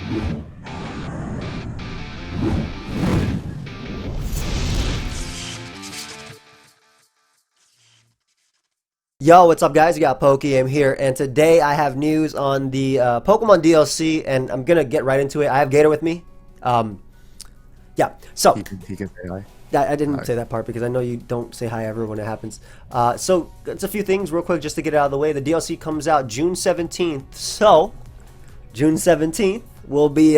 Yo, what's up guys? You got pokeaim here, and today I have news on the Pokemon DLC, and I'm gonna get right into it. I have Gator with me. Yeah, so he can say hi. I didn't say that part because I know you don't say hi ever when it happens. So it's a few things real quick just to get it out of the way. The DLC comes out June 17th, so June 17th we'll be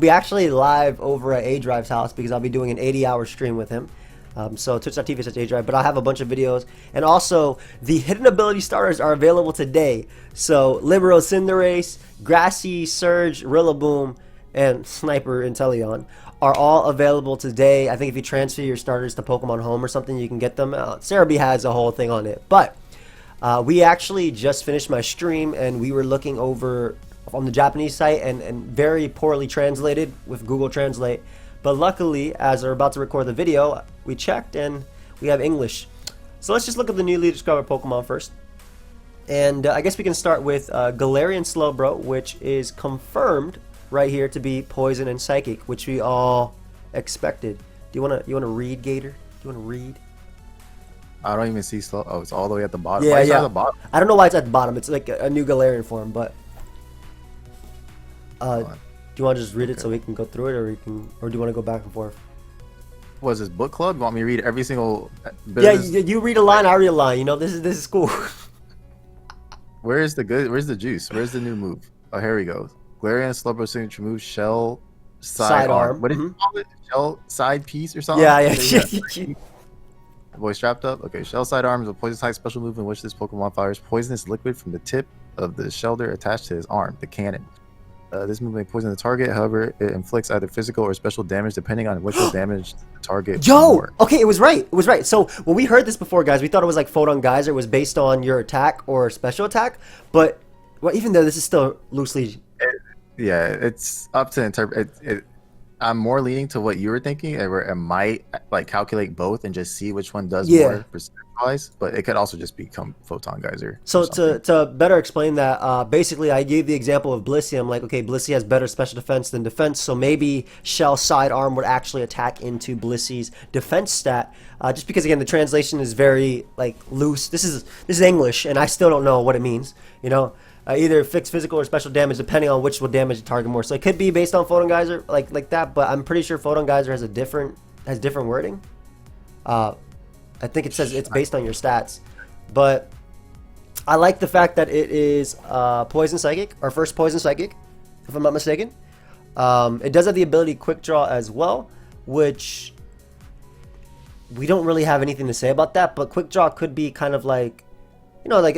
actually live over at A Drive's house because I'll be doing an 80-hour stream with him. So twitch.tv/ADrive, but I'll have a bunch of videos, and also the hidden ability starters are available today. So Libero, Cinderace, Grassy, Surge, Rillaboom, and Sniper Inteleon are all available today. I think if you transfer your starters to Pokemon Home or something, you can get them out. Cerebi has a whole thing on it, but we actually just finished my stream, and we were looking over on the Japanese site and very poorly translated with Google Translate. But luckily, as we're about to record the video, we checked and we have English. So let's just look at the newly discovered Pokemon first. And I guess we can start with Galarian Slowbro, which is confirmed right here to be Poison and Psychic, which we all expected. Do you wanna read, Gator? Do you wanna read? I don't even see slow. Oh, it's all the way at the bottom. Yeah, why is it yeah. at the bottom? I don't know why it's at the bottom. It's like a new Galarian form, but do you want to just read it so we can go through it, or do you want to go back and forth? What is this, book club? You want me to read every single bit Yeah, of this? you read a line, I read a line. You know, this is cool. Where's the juice? Where's the new move? Oh, here we go. Galarian Slowbro signature move, shell sidearm. What did you call it? Shell side piece or something? Yeah. Voice strapped up. Okay, shell sidearm is a poison type special move in which this Pokemon fires poisonous liquid from the tip of the shelter attached to his arm, the cannon. This move may poison the target, however, it inflicts either physical or special damage depending on which will damage the target more. Okay, it was right. It was right. So when we heard this before, guys, we thought it was like Photon Geyser was based on your attack or special attack, but well, even though this is still loosely... Yeah, it's up to interpret. I'm more leaning to what you were thinking, where it might like calculate both and just see which one does more percentage-wise, but it could also just become Photon Geyser. So to better explain that, basically I gave the example of Blissey. I'm like, okay, Blissey has better special defense than defense, so maybe Shell Sidearm would actually attack into Blissey's defense stat, just because again the translation is very like loose. This is English, and I still don't know what it means. You know. Either fixed physical or special damage depending on which will damage the target more. So it could be based on Photon Geyser like that, but I'm pretty sure Photon Geyser has different wording. I think it says it's based on your stats, but I like the fact that it is Poison Psychic, our first Poison Psychic, if I'm not mistaken. It does have the ability Quick Draw as well, which we don't really have anything to say about that, but Quick Draw could be kind of like, you know, like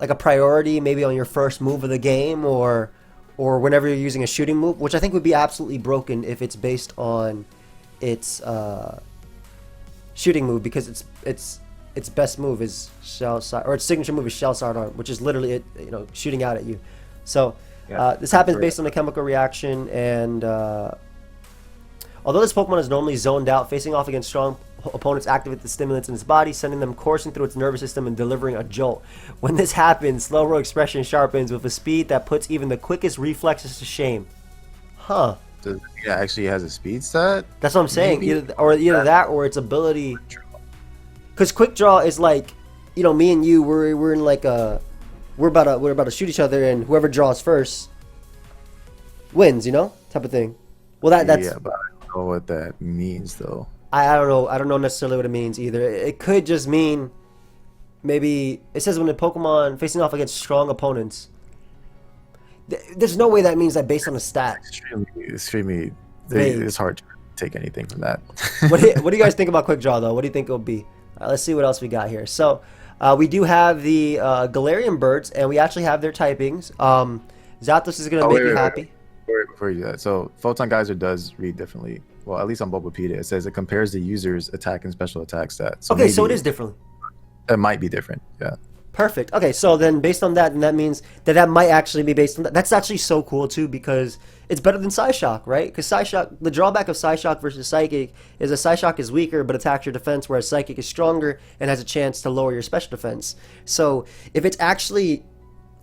a priority maybe on your first move of the game, or whenever you're using a shooting move, which I think would be absolutely broken if it's based on its shooting move, because its best move is Shell Side, or its signature move is Shell Sidearm, which is literally it, you know, shooting out at you. So this happens based on a chemical reaction, and although this Pokemon is normally zoned out, facing off against strong opponents activate the stimulants in its body, sending them coursing through its nervous system and delivering a jolt. When this happens, Slowbro expression sharpens with a speed that puts even the quickest reflexes to shame. Huh. Does it actually has a speed stat? That's what I'm saying. Either that or its ability. Because Quick Draw is like, you know, me and you, we're in like a, we're about to shoot each other, and whoever draws first wins, you know, type of thing. Well, that's yeah, but I don't know what that means though. I don't know. I don't know necessarily what it means either. It could just mean maybe it says when a Pokemon facing off against strong opponents. There's no way that means that based on a stat. Extremely. It's hard to take anything from that. What do you guys think about Quick Draw though? What do you think it'll be? Let's see what else we got here. So we do have the Galarian birds, and we actually have their typings. Zapdos is gonna make you happy. Before you do that, so Photon Geyser does read differently. Well, at least on Bulbapedia, it says it compares the user's attack and special attack stats. So okay, so it is different. It might be different, yeah. Perfect. Okay, so then based on that, and that means that might actually be based on that. That's actually so cool too, because it's better than Psyshock, right? Because Psyshock, the drawback of Psyshock versus Psychic is that Psyshock is weaker but attacks your defense, whereas Psychic is stronger and has a chance to lower your special defense. So if it's actually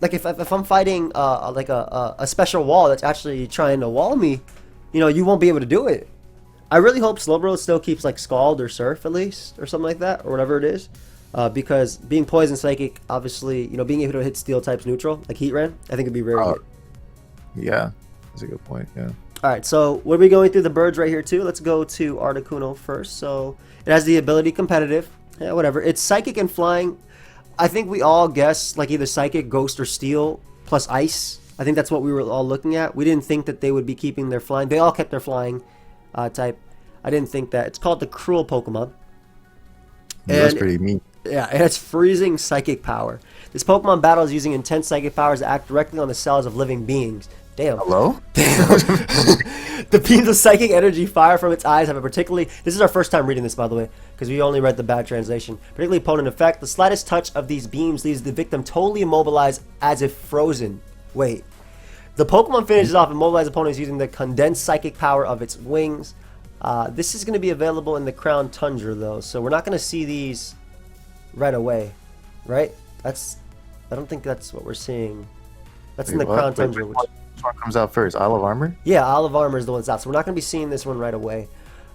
like if I'm fighting like a special wall that's actually trying to wall me, you know, you won't be able to do it. I really hope Slowbro still keeps like Scald or Surf at least, or something like that, or whatever it is. Because being Poison Psychic, obviously, you know, being able to hit Steel types neutral, like Heat Ran, I think it'd be very good. Yeah, that's a good point, yeah. Alright, so we'll be going through the birds right here too. Let's go to Articuno first. So it has the ability competitive. Yeah, whatever. It's Psychic and Flying. I think we all guessed like either Psychic, Ghost, or Steel plus Ice. I think that's what we were all looking at. We didn't think that they would be keeping their Flying. They all kept their Flying type. I didn't think that. It's called the Cruel Pokemon. That's pretty mean. Yeah, and it's freezing psychic power. This Pokemon battles using intense psychic powers that act directly on the cells of living beings. Damn. Hello? Damn. The beams of psychic energy fire from its eyes have a particularly... This is our first time reading this, by the way, because we only read the bad translation. Particularly potent effect. The slightest touch of these beams leaves the victim totally immobilized as if frozen. Wait. The Pokemon finishes off immobilized opponents using the condensed psychic power of its wings. This is going to be available in the Crown Tundra, though, so we're not going to see these right away, right? I don't think that's what we're seeing. That's in the Crown Tundra. Which one comes out first? Isle of Armor? Yeah, Isle of Armor is the one that's out, so we're not going to be seeing this one right away.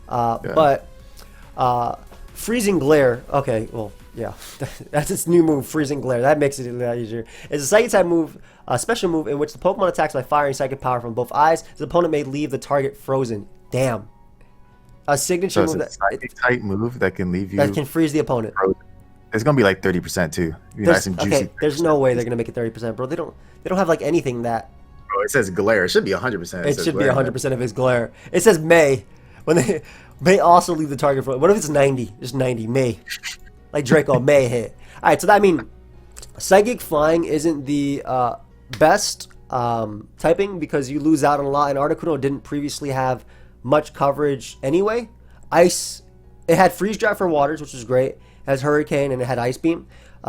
But Freezing Glare, okay, well, yeah, that's its new move, Freezing Glare. That makes it a lot easier. It's a Psychic type move, a special move in which the Pokemon attacks by firing psychic power from both eyes. The opponent may leave the target frozen. Damn. A signature move that Psychic type move that can leave you that can freeze the opponent. Frozen. It's gonna be like 30% too. Nice and juicy. Okay, there's no way they're gonna make it 30%, bro. They don't have like anything that. Bro, it says glare. It should be 100%. It should be 100% of his glare. It says may. When they may also leave the target for. What if it's 90? Just 90 may. Like Draco may hit. All right, so that, I mean, Psychic Flying isn't the best typing because you lose out on a lot, and Articuno didn't previously have much coverage anyway. Ice, it had Freeze Dry for waters, which was great. It has Hurricane and it had Ice Beam.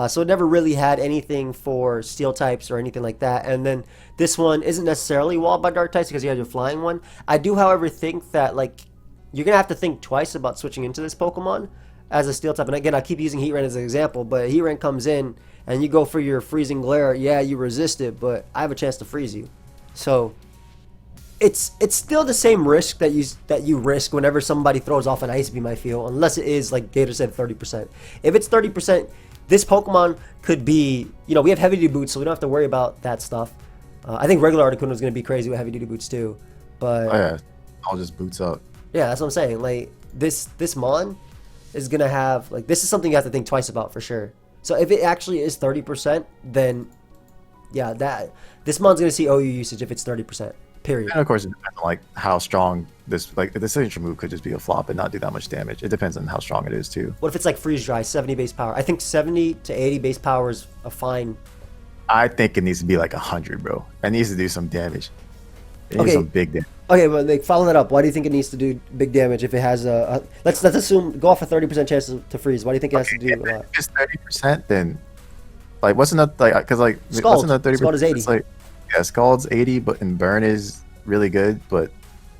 So it never really had anything for Steel types or anything like that. And then this one isn't necessarily walled by Dark types because you have your Flying one. I do, however, think that like you're going to have to think twice about switching into this Pokemon as a Steel type. And again, I keep using Heatran as an example, but Heatran comes in and you go for your Freezing Glare. Yeah, you resist it, but I have a chance to freeze you. So it's still the same risk that you risk whenever somebody throws off an Ice Beam, I feel, unless it is, like Gator said, 30%. If it's 30%, this Pokemon could be, you know, we have heavy duty boots, so we don't have to worry about that stuff. I think regular Articuno is going to be crazy with heavy duty boots too, but oh yeah, I'll just boots up. Yeah, that's what I'm saying. Like this Mon is going to have, like, this is something you have to think twice about for sure. So if it actually is 30%, then yeah, this Mon's going to see OU usage if it's 30%. Period. And of course, it depends on like how strong this, like the signature move could just be a flop and not do that much damage. It depends on how strong it is too. What if it's like Freeze Dry, 70 base power? I think 70 to 80 base power is a fine. I think it needs to be like 100, bro. It needs to do some damage. It needs some big damage. Okay, but like follow that up. Why do you think it needs to do big damage if it has a let's assume go off a 30% chance to freeze? Why do you think it has to do a lot? If it's 30%, then like what's another like because like Scald. What's another 30%? Scald is 80. It's like, yeah, Scald's 80, but and Burn is really good, but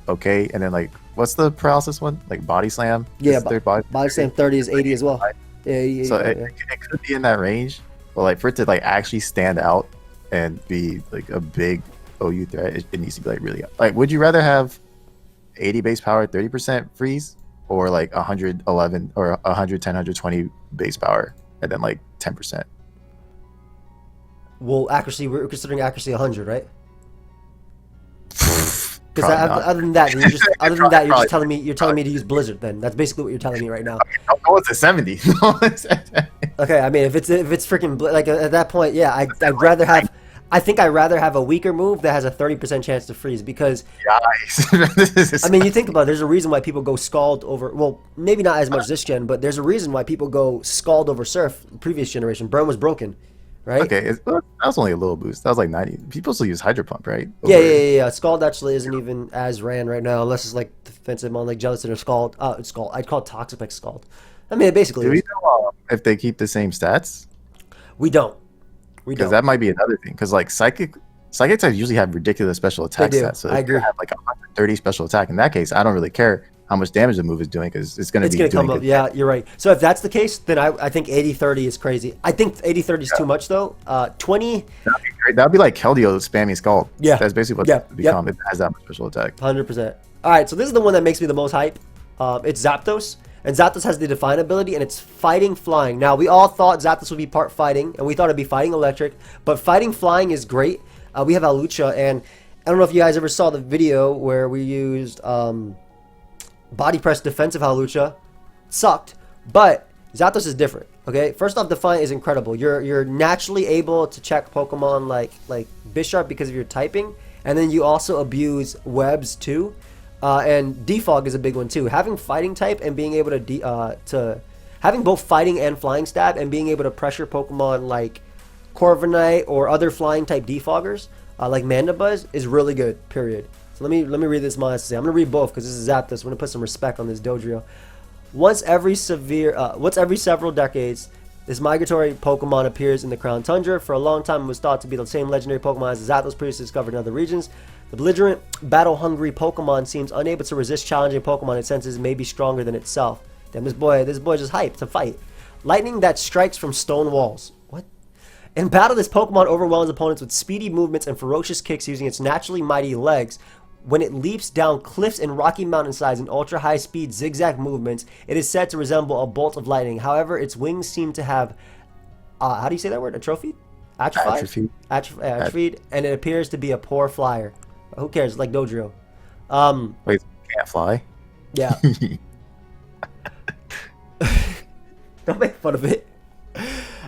okay. And then like, what's the paralysis one? Like Body Slam? Yeah, body Slam 30 is 80 as well. Yeah, 80, so yeah. It could be in that range, but like for it to like actually stand out and be like a big OU threat, it needs to be like really like. Would you rather have 80 base power, 30% freeze, or like 111 or 110, 120 base power, and then like 10%? Well, accuracy, we're considering accuracy 100, right? Because other than that, you're just telling me to use Blizzard. Then that's basically what you're telling me right now. No, it's a 70. Okay, I mean, if it's freaking like at that point, yeah, I'd rather have. I think I'd rather have a weaker move that has a 30% chance to freeze because. I mean, you think about it, there's a reason why people go Scald over. Well, maybe not as much this gen, but there's a reason why people go Scald over Surf. Previous generation, Burn was broken. Right? Okay, that was only a little boost. That was like 90. People still use Hydro Pump, right? Yeah. Scald actually isn't even as ran right now, unless it's like defensive on like Gelatin or Scald. Scald. I'd call it Toxapex Scald. I mean, it basically. Do we know if they keep the same stats? We don't. Because that might be another thing. Because like Psychic types usually have ridiculous special attack stats. So I agree. Have like 130 special attack. In that case, I don't really care how much damage the move is doing because it's going to be come up. Yeah, you're right. So if that's the case, then I think 80-30 is crazy. I think 80-30 is too much though. 20. great. That'd be like Keldeo spamming Scald. Yeah. That's basically what Yeah. it's become. It has that much special attack. 100%. All right, so this is the one that makes me the most hype. It's Zapdos. And Zapdos has the Define ability, and it's Fighting Flying. Now, we all thought Zapdos would be part Fighting, and we thought it'd be Fighting Electric. But Fighting Flying is great. We have Alucha, and I don't know if you guys ever saw the video where we used Body Press Defensive Halucha. It sucked, but Zapdos is different. Okay, first off, Define is incredible. You're naturally able to check Pokemon like Bisharp because of your typing, and then you also abuse webs too. And defog is a big one too. Having fighting type and being able to having both fighting and flying stab and being able to pressure Pokemon like Corviknight or other flying type defoggers like Mandibuzz is really good. Period. So let me read this monster. I'm gonna read both because this is Zapdos. I'm gonna put some respect on this Dodrio. Once every several decades, this migratory Pokemon appears in the Crown Tundra. For a long time, it was thought to be the same legendary Pokemon as the Zapdos previously discovered in other regions. The belligerent, battle-hungry Pokemon seems unable to resist challenging Pokemon it senses may be stronger than itself. Damn, this boy just hyped to fight. Lightning that strikes from stone walls. What? In battle, this Pokemon overwhelms opponents with speedy movements and ferocious kicks using its naturally mighty legs. When it leaps down cliffs and rocky mountainsides in ultra-high speed zigzag movements, it is said to resemble a bolt of lightning. However, its wings seem to have, how do you say that word? Atrophied? Atrophied. Atrophied, and it appears to be a poor flyer. Who cares? It's like Dodrio. Wait, can't fly? Yeah. Don't make fun of it.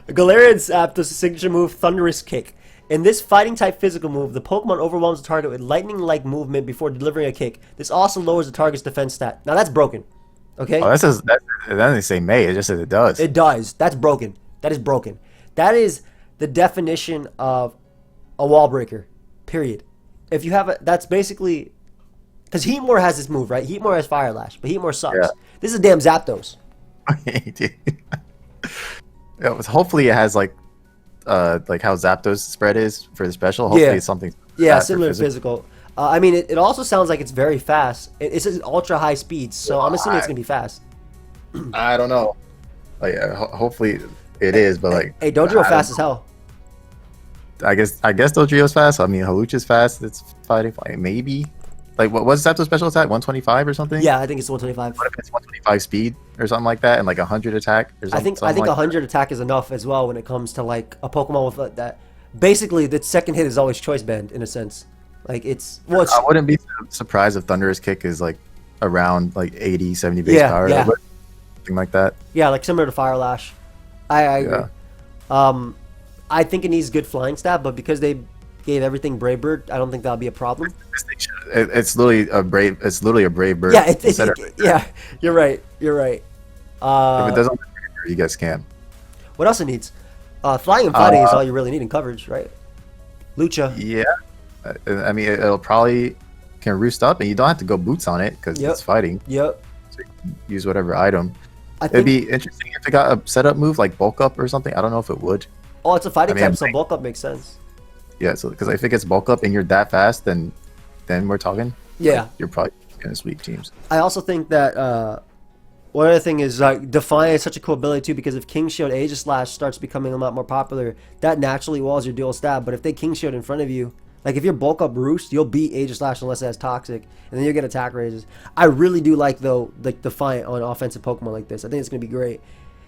Galarian Zapdos' signature move, Thunderous Kick. In this fighting-type physical move, the Pokemon overwhelms the target with lightning-like movement before delivering a kick. This also lowers the target's defense stat. Now that's broken. Okay? Oh, that doesn't say may. It just says it does. It does. That's broken. That is broken. That is the definition of a wall breaker. Period. If you have that's basically, because Heatmore has this move, right? Heatmore has Fire Lash, but Heatmore sucks. Yeah. This is a damn Zapdos. Okay, dude. Hopefully it has like how Zapdos spread is for the special. Hopefully it's something. Yeah, similar to physical. I mean, it also sounds like it's very fast. It says ultra high speeds, so I'm assuming it's gonna be fast. I don't know. Like, hopefully it is, but like. Hey, Dodrio fast as hell. I guess Dodrio's fast. I mean, Halucha's fast. It's fighting, maybe. Like, what's Zapdos special attack? 125 or something? Yeah, I think it's 125. What if it's 125 speed or something like that, and like 100 attack or something? I think 100 attack is enough as well when it comes to like a Pokemon with like that. Basically, the second hit is always choice band in a sense. Like it's. I wouldn't be surprised if Thunderous Kick is like around like 80, 70 base power. Yeah. Something like that. Yeah, like similar to Fire Lash. I agree. I think it needs good flying stat, but because they gave everything Brave Bird, I don't think that'll be a problem. It's literally a brave. It's literally a Brave Bird. Yeah, yeah. You're right. You're right. If it doesn't, you guys can. What else it needs? Flying and fighting is all you really need in coverage, right? Lucha. Yeah, I mean it'll probably can roost up, and you don't have to go boots on it because it's fighting. Yep. So you can use whatever item. It'd be interesting if it got a setup move like bulk up or something. I don't know if it would. Oh, it's a fighting type, so bulk up makes sense. Yeah, so because if it gets bulk up and you're that fast, then we're talking. Yeah, like, you're probably gonna sweep teams. I also think that one other thing is like Define is such a cool ability too, because if King Shield Aegislash starts becoming a lot more popular, that naturally walls your dual stab. But if they King Shield in front of you, like if you're bulk up Roost, you'll beat Aegislash unless it has Toxic, and then you'll get attack raises. I really do like though like Defiant on offensive Pokemon like this. I think it's gonna be great.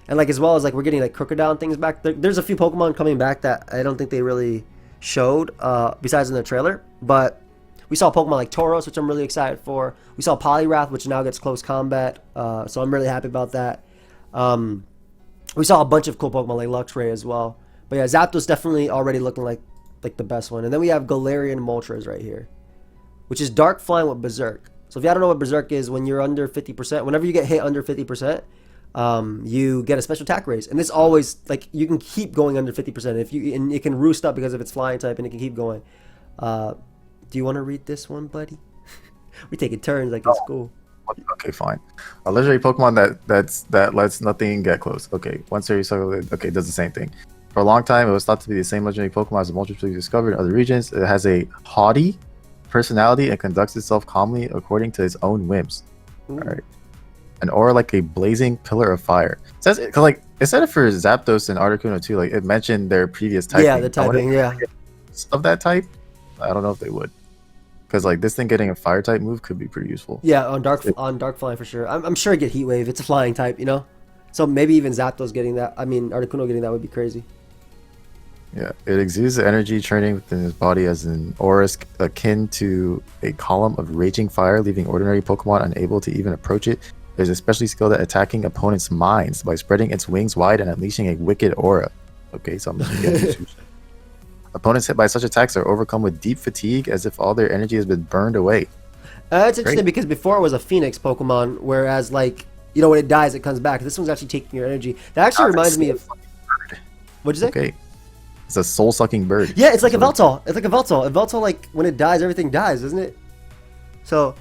And like as well as like we're getting like Crocodile things back. There's a few Pokemon coming back that I don't think they really showed besides in the trailer, but we saw Pokemon like Tauros, which I'm really excited for. We saw Poliwrath, which now gets close combat, so I'm really happy about that. We saw a bunch of cool Pokemon like Luxray as well. But yeah, Zapdos definitely already looking like the best one. And then we have Galarian Moltres right here, which is Dark Flying with Berserk. So if y'all don't know what Berserk is, when you're under 50%, whenever you get hit under 50%, you get a special attack raise, and this always like you can keep going under 50% and it can roost up because of its flying type, and it can keep going. Do you want to read this one, buddy? We taking turns, like it's cool. Okay, fine. A legendary Pokemon that lets nothing get close. Okay, one series okay, does the same thing. For a long time, it was thought to be the same legendary Pokemon as the Moltres discovered in other regions. It has a haughty personality and conducts itself calmly according to its own whims. All right. An aura like a blazing pillar of fire. It says it said it for Zapdos and Articuno too. Like it mentioned their previous typing. Yeah, the typing. Yeah. of that type, I don't know if they would. Because like this thing getting a fire type move could be pretty useful. Yeah, on dark flying for sure. I'm sure it'd get heat wave. It's a flying type, you know. So maybe even Zapdos getting that. I mean, Articuno getting that would be crazy. Yeah, it exudes the energy churning within his body as an aura akin to a column of raging fire, leaving ordinary Pokemon unable to even approach it. It is especially skilled at attacking opponents' minds by spreading its wings wide and unleashing a wicked aura. Okay, so I'm just getting opponents hit by such attacks are overcome with deep fatigue as if all their energy has been burned away. It's interesting because before it was a Phoenix Pokemon, whereas like, you know, when it dies, it comes back. This one's actually taking your energy. That actually reminds me of... What'd you say? Okay. It's a soul-sucking bird. Yeah, it's like a Veltal. It's like a Veltal. A Veltal, like, when it dies, everything dies, isn't it? So...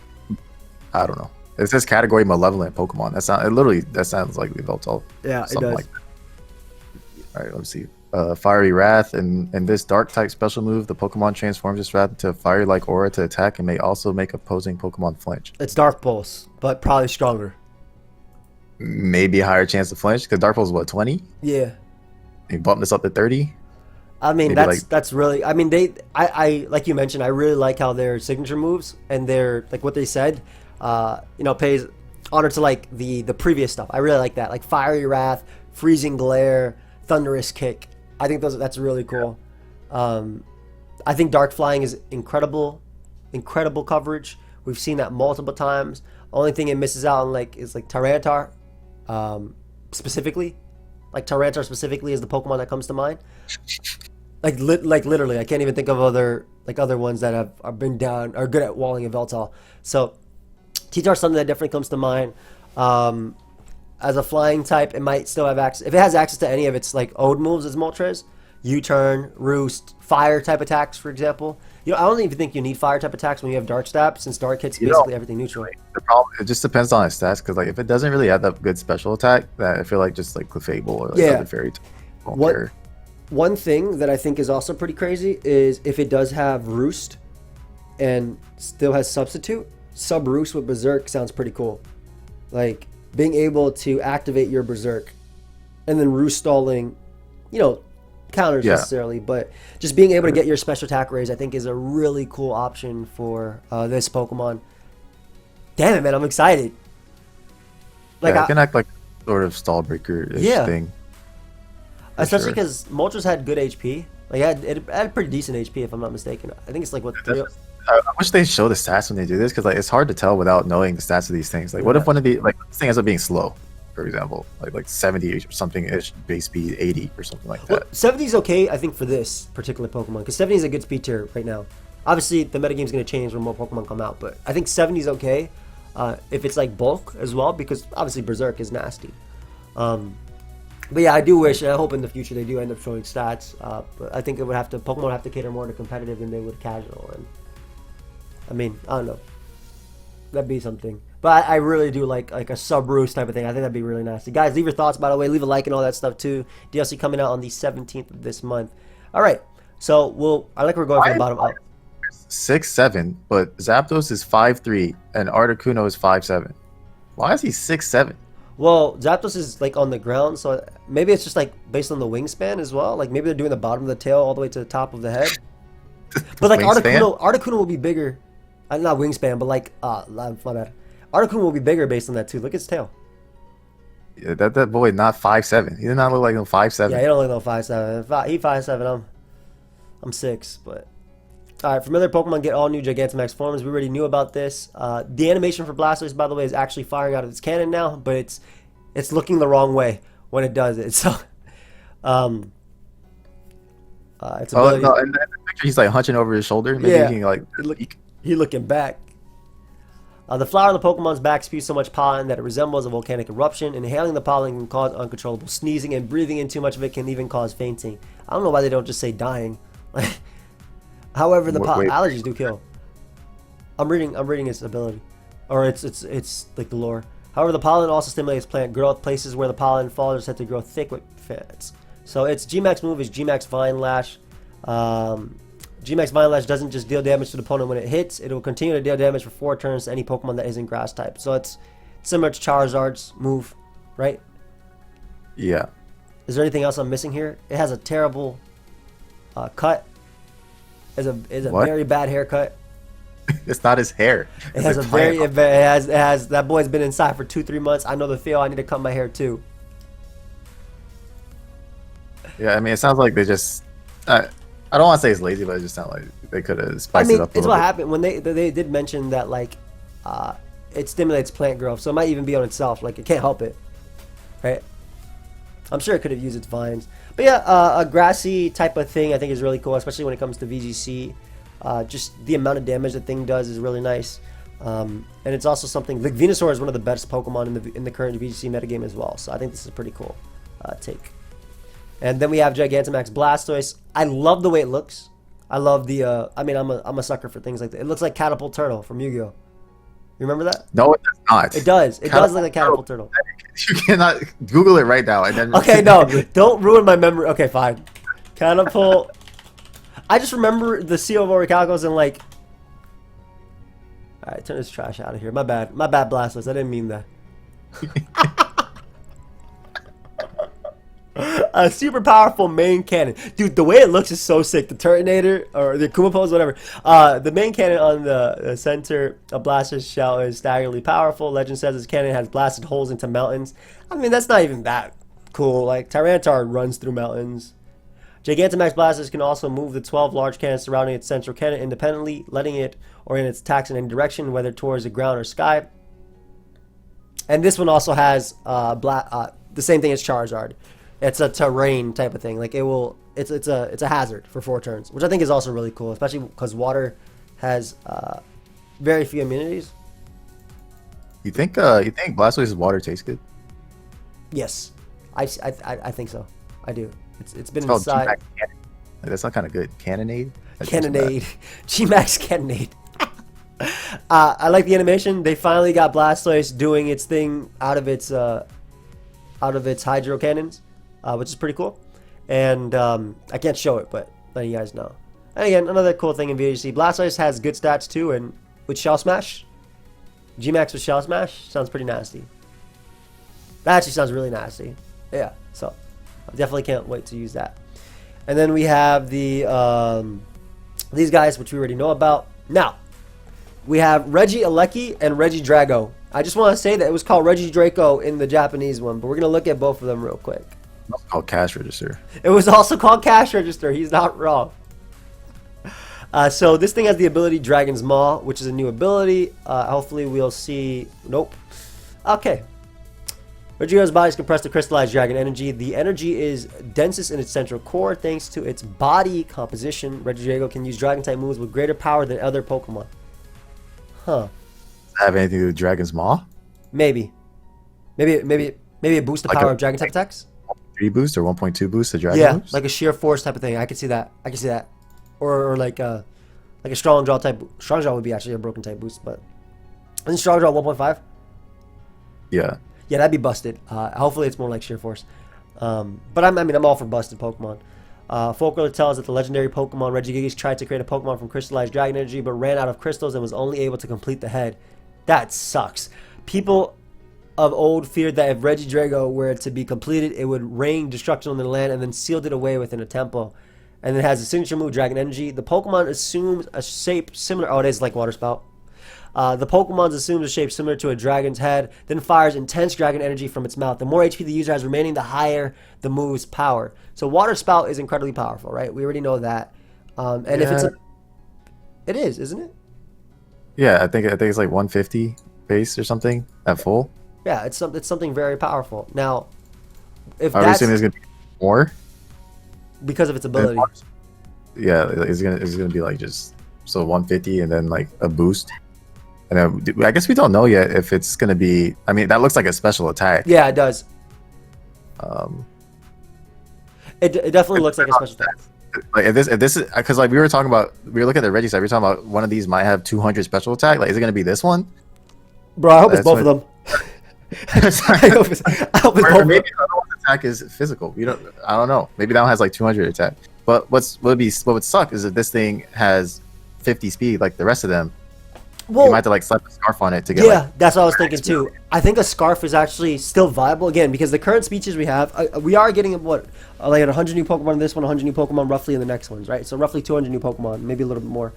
I don't know. It says category malevolent Pokemon. That sounds like the Veltal. Yeah, it does. Like that. All right, let's see. Fiery Wrath, and this dark type special move, the Pokemon transforms its wrath into a fire-like aura to attack and may also make opposing Pokemon flinch. It's Dark Pulse, but probably stronger. Maybe a higher chance to flinch because Dark Pulse is what, 20? Yeah. They bumped this up to 30. I mean, that's really. I mean, I like you mentioned. I really like how their signature moves and their like what they said. You know, pays honor to like the previous stuff. I really like that, like Fiery Wrath, Freezing Glare, Thunderous Kick. I think that's really cool. I think Dark Flying is incredible coverage. We've seen that multiple times. Only thing it misses out on is Tyranitar, specifically. Like Tyranitar specifically is the Pokemon that comes to mind. Like literally, I can't even think of other ones that have been down are good at walling a Veltal. So T-Tar is something that definitely comes to mind. As a flying type, it might still have access. If it has access to any of its like Ode moves as Moltres, U-turn, Roost, fire type attacks, for example. You know, I don't even think you need fire type attacks when you have Dark Stab, since Dark hits basically everything neutral. The problem, it just depends on its stats, because like if it doesn't really have that good special attack, that I feel like just like Clefable or like other fairy type won't care. One thing that I think is also pretty crazy is if it does have Roost and still has Substitute, Sub Roost with Berserk sounds pretty cool. Like being able to activate your Berserk and then Roost stalling, you know, counters necessarily, but just being able to get your special attack raise, I think, is a really cool option for this Pokemon. Damn it, man, I'm excited. Like I can act like sort of stall breaker-ish thing. Especially because Moltres had good HP. Like it had pretty decent HP, if I'm not mistaken. I think it's like what. I wish they show the stats when they do this, because like it's hard to tell without knowing the stats of these things. Like, what if one of the this thing ends up being slow, for example, like 70 or something ish base speed, 80 or something like that. Well, 70 is okay, I think, for this particular Pokemon, because 70 is a good speed tier right now. Obviously, the metagame is going to change when more Pokemon come out, but I think 70 is okay if it's like bulk as well, because obviously Berserk is nasty. But yeah, I do wish, and I hope in the future they do end up showing stats. But I think Pokemon would have to cater more to competitive than they would casual. And I mean, I don't know. That'd be something. But I really do like a Sub Roost type of thing. I think that'd be really nasty. Guys, leave your thoughts, by the way. Leave a like and all that stuff too. DLC coming out on the 17th of this month. All right. So I like we're going from the bottom up. 6'7", but Zapdos is 5'3", and Articuno is 5'7". Why is he 6'7"? Well, Zapdos is like on the ground, so maybe it's just like based on the wingspan as well. Like maybe they're doing the bottom of the tail all the way to the top of the head. But like Articuno will be bigger. Not wingspan, but like my bad. Articuno will be bigger based on that too. Look at his tail. Yeah, that boy not 5'7". He did not look like no 5'7". Yeah, he don't look no 5'7". He 5'7". I'm 6, but. Alright, familiar Pokemon get all new Gigantamax forms. We already knew about this. The animation for Blastoise, by the way, is actually firing out of its cannon now, but it's looking the wrong way when it does it. So, its ability... no, in the picture he's like hunching over his shoulder. Maybe he can like he looking back. The flower of the Pokemon's back spews so much pollen that it resembles a volcanic eruption. Inhaling the pollen can cause uncontrollable sneezing, and breathing in too much of it can even cause fainting. I don't know why they don't just say dying. However, the allergies do kill. I'm reading its ability, or it's like the lore. However, the pollen also stimulates plant growth. Places where the pollen falls are said to grow thick with fats. So its G-Max move is G-Max Vine Lash. G-Max Vine Lash doesn't just deal damage to the opponent when it hits. It will continue to deal damage for 4 turns to any Pokemon that isn't grass type. So it's similar to Charizard's move, right? Yeah. Is there anything else I'm missing here? It has a terrible cut. is a What? very bad haircut. It's not his hair. It has a very it has that boy's been inside for 2-3 months. I know the feel. I need to cut my hair too. Yeah, I mean, it sounds like they just. I don't want to say it's lazy, but it just sounds like they could have spiced it up a it's little what bit. happened when they did mention that like it stimulates plant growth, so it might even be on itself. Like it can't help it, right? I'm sure it could have used its vines, but yeah, a grassy type of thing I think is really cool, especially when it comes to VGC. Just the amount of damage the thing does is really nice, and it's also something like Venusaur is one of the best Pokemon in the current VGC metagame as well. So I think this is a pretty cool take. And then we have Gigantamax Blastoise. I love the way it looks. I love the. I mean, I'm a sucker for things like that. It looks like Catapult Turtle from Yu-Gi-Oh. You remember that? No, it does not. It does. It does look like Catapult Turtle. You cannot Google it right now and then. Okay, no, don't ruin my memory. Okay, fine. Catapult. I just remember the Seal of Orichalcos and like. All right, turn this trash out of here. My bad. My bad, Blastoise. I didn't mean that. A super powerful main cannon. Dude, the way it looks is so sick. The Turtonator, or the Akuma pose, whatever. The main cannon on the center of Blastoise shell is staggeringly powerful. Legend says this cannon has blasted holes into mountains. I mean, that's not even that cool. Like, Tyranitar runs through mountains. Gigantamax Blastoise can also move the 12 large cannons surrounding its central cannon independently, letting it orient its attacks in any direction, whether towards the ground or sky. And this one also has the same thing as Charizard. It's a terrain type of thing. Like it will, it's a hazard for 4 turns, which I think is also really cool, especially because water has very few immunities. You think Blastoise's water tastes good? Yes, I think so. I do. It's been Called inside. G-Max Cannon. Like, that's not kind of good. Cannonade. Cannonade, G-Max Cannonade. I like the animation. They finally got Blastoise doing its thing out of its hydro cannons, which is pretty cool. And I can't show it, but letting you guys know. And again, another cool thing in VHC, Blastoise has good stats too, and with Shell Smash, G-Max with Shell Smash sounds pretty nasty. That actually sounds really nasty. Yeah, so I definitely can't wait to use that. And then we have the these guys, which we already know about. Now, we have Regieleki and Regidrago. I just want to say that it was called Regidrago in the Japanese one, but we're going to look at both of them real quick. It's called Cash Register. It was also called Cash Register. He's not wrong. So this thing has the ability Dragon's Maw, which is a new ability. Hopefully we'll see... Nope. Okay. Regidrago's body is compressed to crystallized dragon energy. The energy is densest in its central core thanks to its body composition. Regidrago can use dragon-type moves with greater power than other Pokemon. Huh. Does that have anything to do with Dragon's Maw? Maybe it boosts the Like power a- of dragon-type attacks? 3 boost or 1.2 boost to Dragon Yeah, moves? like a sheer force type of thing. I could see that. Or like a strong draw type. Strong draw would be actually a broken type boost, but isn't strong draw 1.5? Yeah. Yeah, that'd be busted. Hopefully it's more like sheer force. But I'm all for busted Pokemon. Folklore tells that the legendary Pokemon Regigigas tried to create a Pokemon from crystallized dragon energy, but ran out of crystals and was only able to complete the head. That sucks. People of old feared that if Regidrago were to be completed, it would rain destruction on the land and then sealed it away within a temple. And it has a signature move, Dragon Energy. The Pokemon assumes a shape similar... Oh, it is like Water Spout. The Pokemon assumes a shape similar to a dragon's head, then fires intense dragon energy from its mouth. The more HP the user has remaining, the higher the move's power. So Water Spout is incredibly powerful, right? We already know that. And if it's it is, isn't it? Yeah, I think it's like 150 base or something at full. Yeah, it's something very powerful. Now, if Are we that's saying there's gonna be more? because of its ability. Yeah, it's gonna be like just so 150 and then like a boost. And then I guess we don't know yet if it's gonna be. I mean, that looks like a special attack. Yeah, it does. Um, It definitely looks like a special attack. like if this is because like we were looking at the Reggie side. We were talking about one of these might have 200 special attack. Like, is it gonna be this one? Bro, I hope it's That's both of them. I hope it's Or both of them. maybe the other one's attack is physical. I don't know. Maybe that one has like 200 attack. But what would suck is if this thing has 50 speed like the rest of them, Well, you might have to like slap a scarf on it to get. yeah, like, that's what I was thinking too. I think a scarf is actually still viable again because the current speeches we have, we are getting like 100 new Pokemon in this one, 100 new Pokemon roughly in the next ones, right? So roughly 200 new Pokemon, maybe a little bit more.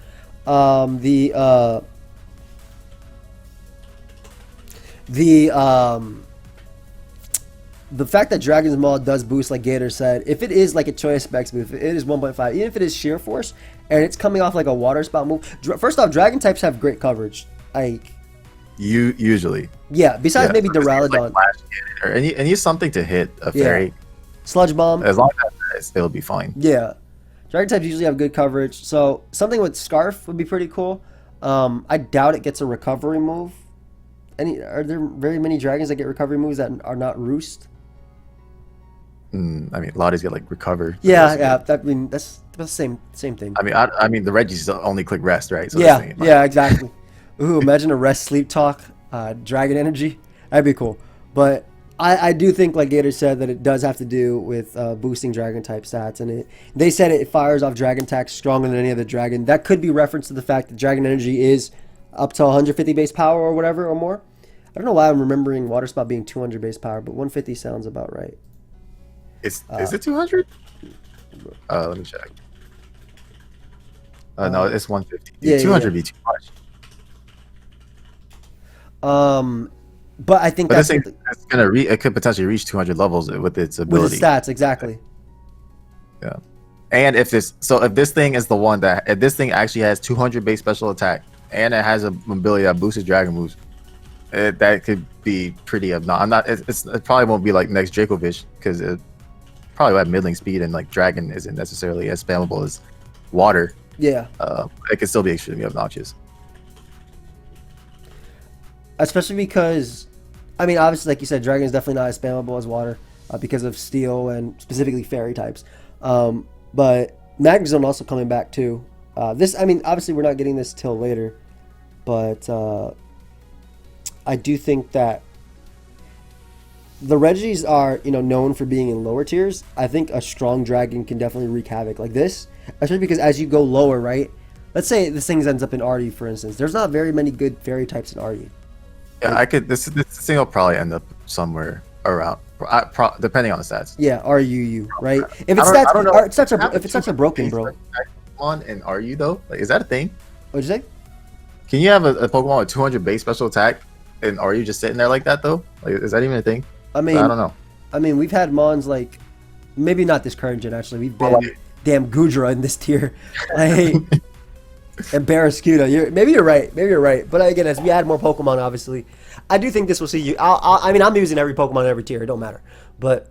The fact that Dragon's Maw does boost, like Gator said, if it is like a choice specs move, if it is 1.5, even if it is sheer force, and it's coming off like a water spout move. First off, Dragon types have great coverage. Like, you usually. Yeah, besides maybe Duraludon. Like and use something to hit a fairy. Sludge Bomb. As long as it'll be fine. Yeah. Dragon types usually have good coverage, so something with Scarf would be pretty cool. I doubt it gets a recovery move. Are there very many dragons that get recovery moves that are not Roost? I mean, a lot of these get like recover. Yeah. That's the same thing. I mean, the Regis only click rest, right? So yeah, exactly. Ooh, imagine a rest sleep talk, dragon energy. That'd be cool. But I do think, like Gator said, that it does have to do with boosting dragon type stats, and they said it fires off dragon attacks stronger than any other dragon. That could be reference to the fact that dragon energy is up to 150 base power or whatever or more. I don't know why I'm remembering Water Spout being 200 base power, but 150 sounds about right. Is it 200? Let me check. No, it's 150. Dude, 200 be too much. But I think this thing it's gonna it could potentially reach 200 levels with its ability. With its stats, exactly. Yeah. And if this thing is the one if this thing actually has 200 base special attack and it has an ability that boosts dragon moves, that could be pretty obnoxious. It probably won't be like next Dracovish because it probably will have middling speed and like dragon isn't necessarily as spammable as water. Yeah. It could still be extremely obnoxious. Especially because, I mean, obviously, like you said, dragon is definitely not as spammable as water because of steel and specifically fairy types. But Magnezone also coming back too. Obviously we're not getting this till later, but I do think that the Regis are, known for being in lower tiers. I think a strong dragon can definitely wreak havoc like this, especially because as you go lower, right? Let's say this thing ends up in Artie, for instance. There's not very many good fairy types in Artie. Yeah, this thing will probably end up somewhere around, depending on the stats. Yeah, RUU, right? If it's stats, if it's such a broken, bro. Pokemon and RU though, like, is that a thing? What'd you say? Can you have a Pokemon with 200 base special attack and RU just sitting there like that though? Like, is that even a thing? I mean, I don't know. I mean, we've had Mons like, maybe not this current gen actually. We've been damn Gudra in this tier. And Barraskewda. Maybe you're right. But again, as we add more Pokemon, obviously, I do think this will see you. I'm using every Pokemon in every tier. It don't matter. But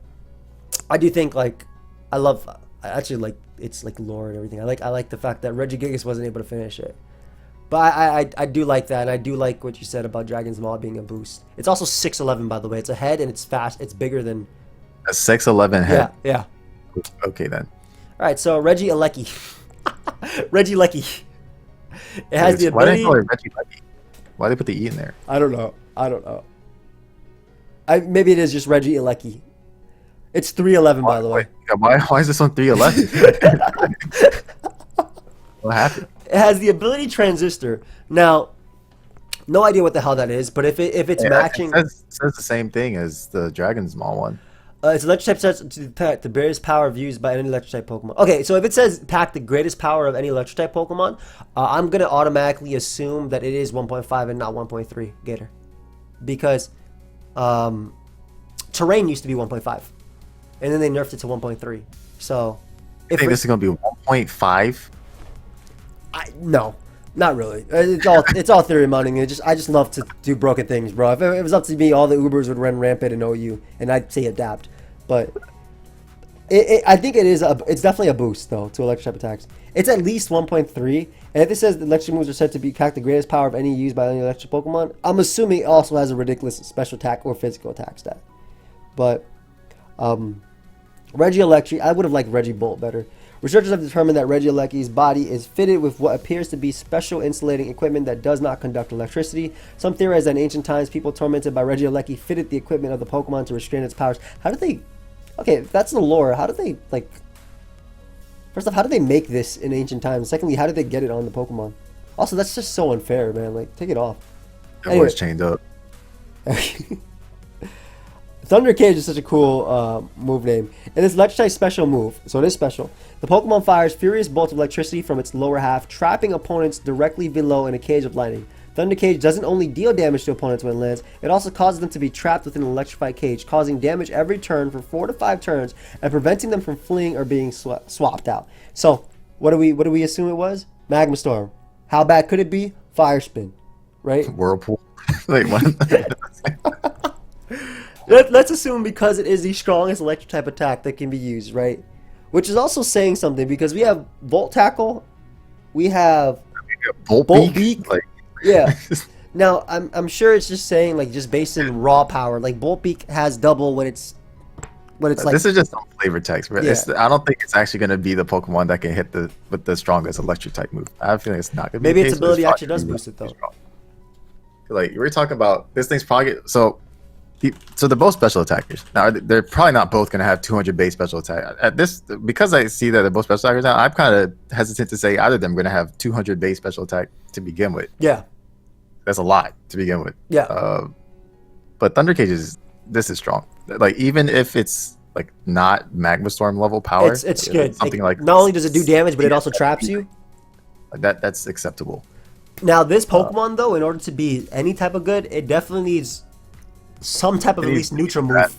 I do think I actually like it's like lore and everything. I like the fact that Regigigas wasn't able to finish it. But I do like that, and I do like what you said about Dragon's Maw being a boost. It's also 6'11", by the way. It's a head, and it's fast. It's bigger than a 6'11" head. Yeah. Okay then. All right, so Regieleki. Regieleki. It has the ability. Why they put the E in there? I don't know. Maybe it is just Regieleki. It's 311, by the way. Why is this on 311? What happened? It has the ability Transistor. Now, no idea what the hell that is, but if it's matching, it says the same thing as the Dragon's Maw one. It's electric type sets to detect the greatest power of used by any electric type Pokemon. Okay, so if it says pack the greatest power of any electric type Pokemon, I'm gonna automatically assume that it is 1.5 and not 1.3 Gator, because Terrain used to be 1.5, and then they nerfed it to 1.3. So, I think this is gonna be 1.5. No, not really. It's all theory mining. I just love to do broken things, bro. If it was up to me, all the Ubers would run rampant in OU, and I'd say adapt. But I think it's definitely a boost though to electric type attacks. It's at least 1.3, and if it says the electric moves are said to be pack the greatest power of any used by any electric Pokemon, I'm assuming it also has a ridiculous special attack or physical attack stat. But Regieleki, I would have liked Regibolt better. Researchers have determined that Regieleki's body is fitted with what appears to be special insulating equipment that does not conduct electricity. Some theorize that in ancient times, people tormented by Regieleki fitted the equipment of the Pokemon to restrain its powers. How did they... Okay, if that's the lore, how did they, First off, how did they make this in ancient times? Secondly, how did they get it on the Pokemon? Also, that's just so unfair, man. Like, take it off. That boy's chained up. Thunder Cage is such a cool move name. And this electric type special move, so it is special. The Pokemon fires furious bolts of electricity from its lower half, trapping opponents directly below in a cage of lightning. Thunder Cage doesn't only deal damage to opponents when it lands, it also causes them to be trapped within an electrified cage, causing damage every turn for 4 to 5 turns and preventing them from fleeing or being swapped out. So, what do we assume it was? Magma Storm. How bad could it be? Fire Spin, right? Whirlpool. Wait, what? Let's assume because it is the strongest electric type attack that can be used, right? Which is also saying something because we have Volt Tackle, we have Bolt Beak. Like, yeah. Now I'm sure it's just saying like just based in raw power. Like Bolt Beak has double when it's like. This is just some flavor text, but Yeah. I don't think it's actually going to be the Pokemon that can hit with the strongest electric type move. I have a feeling it's not going to be. Maybe the its case, but ability it's actually does probably boost it though. strong. Like we're talking about, this thing's probably so they're both special attackers. Now they're probably not both going to have 200 base special attack. At this, because I see that they're both special attackers now, I'm kind of hesitant to say either of them are going to have 200 base special attack to begin with. Yeah. That's a lot to begin with. Yeah. But Thunder Cage this is strong. Like even if it's like not Magma Storm level power, It's good. Something like not only does it do damage, but it also traps you. That's acceptable. Now this Pokemon though, in order to be any type of good, it definitely needs some type of at least neutral move.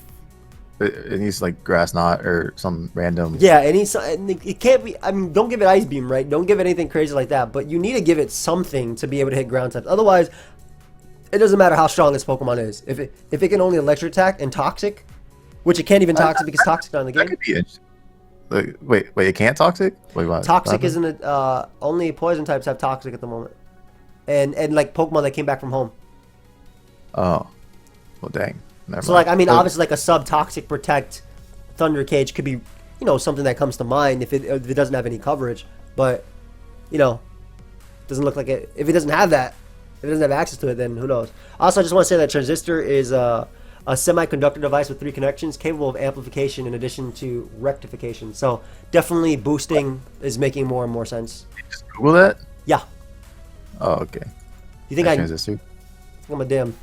It needs like Grass Knot or some random. Yeah, it can't be. I mean, don't give it Ice Beam, right? Don't give it anything crazy like that. But you need to give it something to be able to hit ground types. Otherwise, it doesn't matter how strong this Pokemon is. If it can only electric attack and toxic, which it can't even toxic because toxic not in the game. That could be interesting. Wait, it can't toxic? Wait, what? Toxic isn't only poison types have toxic at the moment, and like Pokemon that came back from home. Oh, well, dang. Never So mind. like I mean, obviously like a sub toxic protect Thunder Cage could be something that comes to mind if it doesn't have any coverage, but doesn't look like it. If it doesn't have that, if it doesn't have access to it, then who knows. Also, I just want to say that Transistor is a semiconductor device with 3 connections, capable of amplification in addition to rectification. So definitely boosting is making more and more sense. Just Google that. Yeah. Oh, okay. You think Transistor? I'm a damn.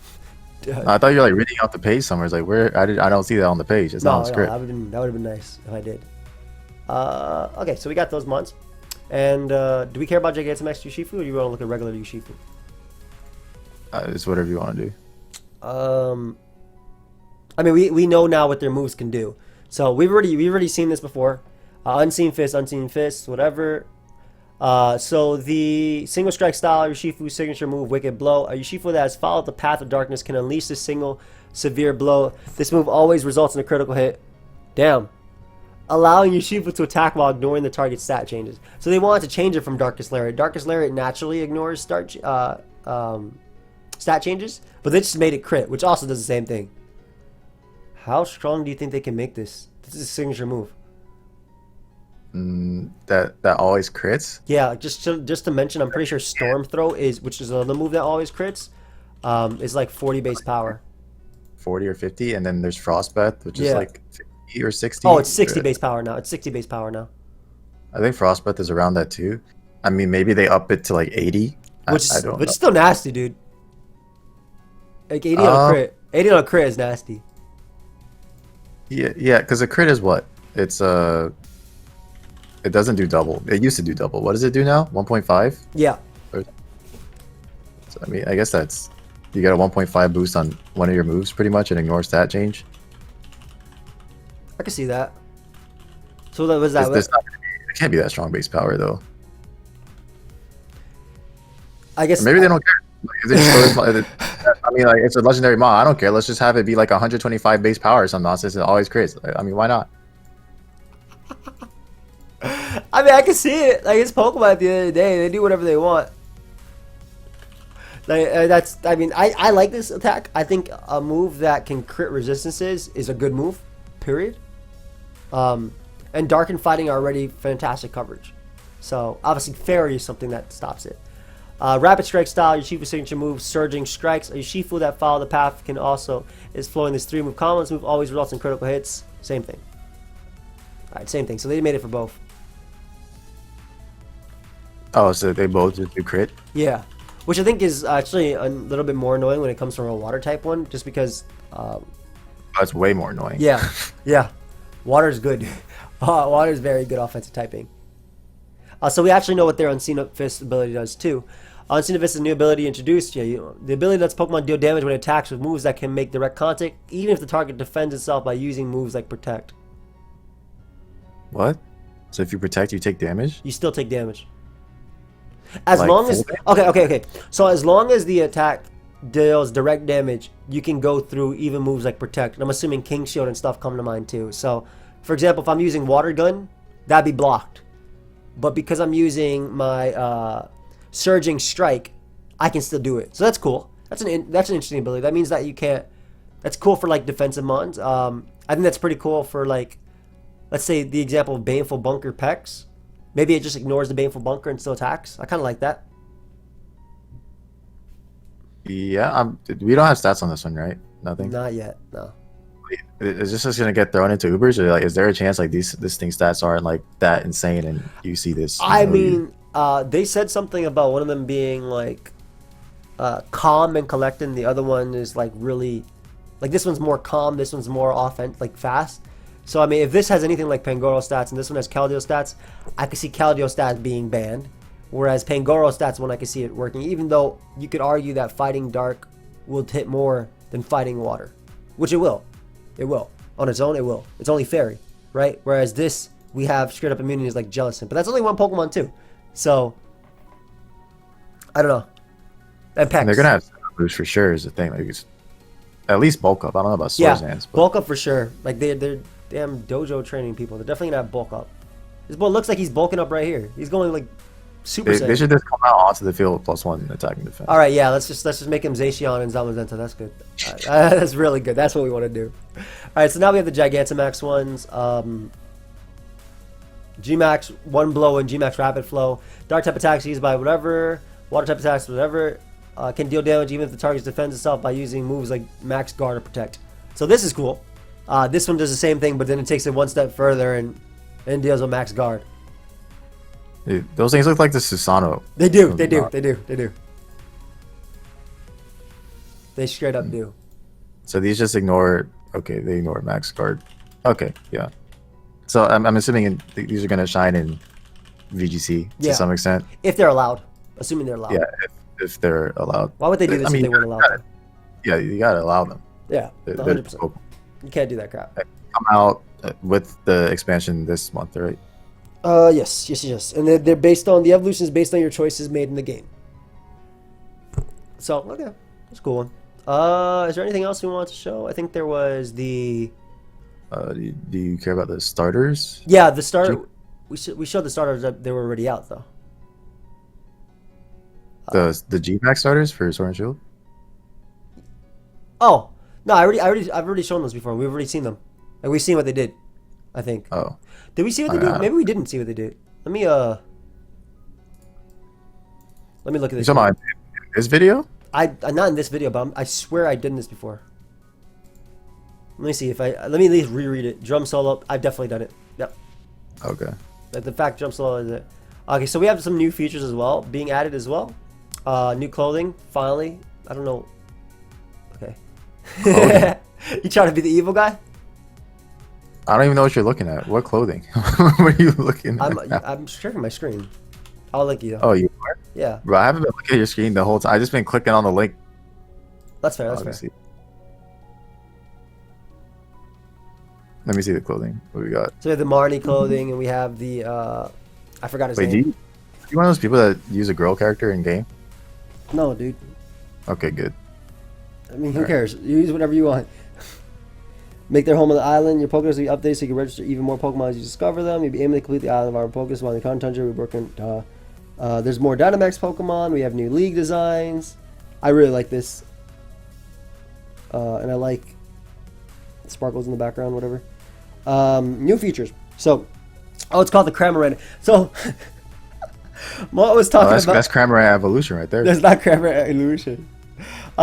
I thought you were like reading off the page somewhere. It's like where I don't see that on the page. It's not on the script. that would have been nice if I did. Okay, so we got those mons. And do we care about Gigantamax Urshifu, or do you want to look at regular Urshifu? It's whatever you want to do. I mean, we know now what their moves can do. So we've already seen this before. Unseen Fist, whatever. So the single strike style Urshifu signature move, Wicked Blow. A Urshifu that has followed the path of darkness can unleash a single severe blow. This move always results in a critical hit. Damn. Allowing Urshifu to attack while ignoring the target's stat changes. So they wanted to change it from Darkest Lariat. Darkest Lariat naturally ignores stat changes, but they just made it crit, which also does the same thing. How strong do you think they can make this? This is a signature move. That always crits. Yeah, just to mention, I'm pretty sure Storm Throw which is another move that always crits, is like 40 base power. 40 or 50, and then there's Frostbite, which is like 50 or 60. Oh, it's 60 base power now. It's 60 base power now. I think Frostbite is around that too. I mean, maybe they up it to like 80. Which is still nasty, dude. Like 80 on a crit. 80 on a crit is nasty. Yeah, because a crit is what? It's it doesn't do double. It used to do double. What does it do now? 1.5? Yeah. So, I mean, I guess that's... You get a 1.5 boost on one of your moves, pretty much, and ignore stat change. I can see that. So that was that. It can't be that strong base power, though. I guess... Or maybe they don't care. I mean, like, it's a legendary mod. I don't care. Let's just have it be like 125 base power or some nonsense. It always crits. I mean, why not? I mean, I can see it. Like, it's Pokemon at the end of the day. They do whatever they want. Like, I mean, I like this attack. I think a move that can crit resistances is a good move, period. And Dark and Fighting are already fantastic coverage. So, obviously, Fairy is something that stops it. Rapid Strike style, Urshifu signature move, Surging Strikes. A Urshifu that follow the path is flowing this 3-move combo. This move always results in critical hits. Same thing. Alright, same thing. So they made it for both. Oh, so they both just do crit? Yeah, which I think is actually a little bit more annoying when it comes from a water type one, just because. That's way more annoying. Yeah, yeah, water's good. Water's very good offensive typing. So we actually know what their Unseen Fist ability does too. Unseen Fist is a new ability introduced. Yeah, the ability lets Pokemon deal damage when it attacks with moves that can make direct contact, even if the target defends itself by using moves like Protect. What? So if you protect, you take damage? You still take damage. As Like long as full damage? okay. So as long as the attack deals direct damage, you can go through even moves like Protect. And I'm assuming King Shield and stuff come to mind too. So, for example, if I'm using Water Gun, that'd be blocked. But because I'm using my Surging Strike, I can still do it. So that's cool. That's an interesting ability. That means that you can't. That's cool for like defensive mons. I think that's pretty cool for like, let's say the example of Baneful Bunker Pex. Maybe it just ignores the Baneful Bunker and still attacks. I kind of like that. Yeah, we don't have stats on this one, right? Nothing. Not yet. No. Is this just gonna get thrown into Ubers, or like, is there a chance like this thing's stats aren't like that insane, and you see this? I mean, they said something about one of them being like calm and collected, and the other one is like really, like this one's more calm, this one's more like fast. So I mean, if this has anything like Pangoro stats and this one has Keldeo stats, I could see Keldeo stats being banned, whereas Pangoro stats one I could see it working. Even though you could argue that Fighting Dark will hit more than Fighting Water, which it will. It will. On its own, it will. It's only Fairy, right? Whereas this, we have straight up immunities like Jellicent. But that's only one Pokemon too. So, I don't know. And Pex. And they're going to have boost for sure is the thing. Like, it's at least bulk up. I don't know about Swords Hands. But bulk up for sure. Like, they're damn dojo training people. They're definitely going to have bulk up. This boy looks like he's bulking up right here. He's going like Super Saiyan. They should just come out onto the field with +1 attack and defense. All right, yeah, let's just make him Zacian and Zamazenta. That's good. That's really good. That's what we want to do. All right, so now we have the Gigantamax ones. Gmax One Blow and Gmax Rapid Flow. Dark type attacks used by whatever. Water type attacks whatever. Can deal damage even if the target defends itself by using moves like Max Guard or Protect. So this is cool. This one does the same thing, but then it takes it one step further and deals with Max Guard. Dude, those things look like the Susano. They do. They straight up do. So these just ignore. Okay, they ignore Max Guard. Okay, yeah. So I'm assuming these are gonna shine in VGC to some extent. If they're allowed, assuming they're allowed. Yeah, if they're allowed. Why would they do this if they weren't allowed? Yeah, you gotta allow them. Yeah, 100%. You can't do that crap. They come out with the expansion this month, right? Yes. And they're based on, the evolution is based on your choices made in the game. So, okay. That's a cool one. Is there anything else we want to show? I think there was the... Do you care about the starters? Yeah, the starter... We showed the starters that they were already out, though. The G-Pack starters for Sword and Shield? Oh! No, I've already shown those before. We've already seen them. Like, we've seen what they did, I think. Oh. Did we see what they did? Maybe we didn't see what they did. Let me look at this. You talking about this video? I'm not in this video, but I swear I did this before. Let me see if let me at least reread it. Drum solo. I've definitely done it. Yep. Okay. The fact drum solo is it. Okay, so we have some new features as well being added as well. New clothing finally. I don't know. Okay. You trying to be the evil guy? I don't even know what you're looking at. What clothing? What are you looking at? I'm checking my screen. I'll link you. Oh, you are? Yeah. Bro, I haven't been looking at your screen the whole time. I've just been clicking on the link. That's fair. That's fair. Let me see the clothing. What we got? So we have the Marnie clothing, and we have the I forgot his name. Wait, you one of those people that use a girl character in game? No, dude. Okay, good. I mean, who cares? You use whatever you want. Make their home on the island. Your Pokédex will be updated so you can register even more Pokemon as you discover them. You'll be aiming to complete the island of our Pokédex while in the Content Tundra. We're working. There's more Dynamax Pokemon. We have new League designs. I really like this. And I like sparkles in the background, whatever. New features. So, it's called the Cramorant. So, Mo was talking about... That's Cramorant Evolution right there. That's not Cramorant Evolution.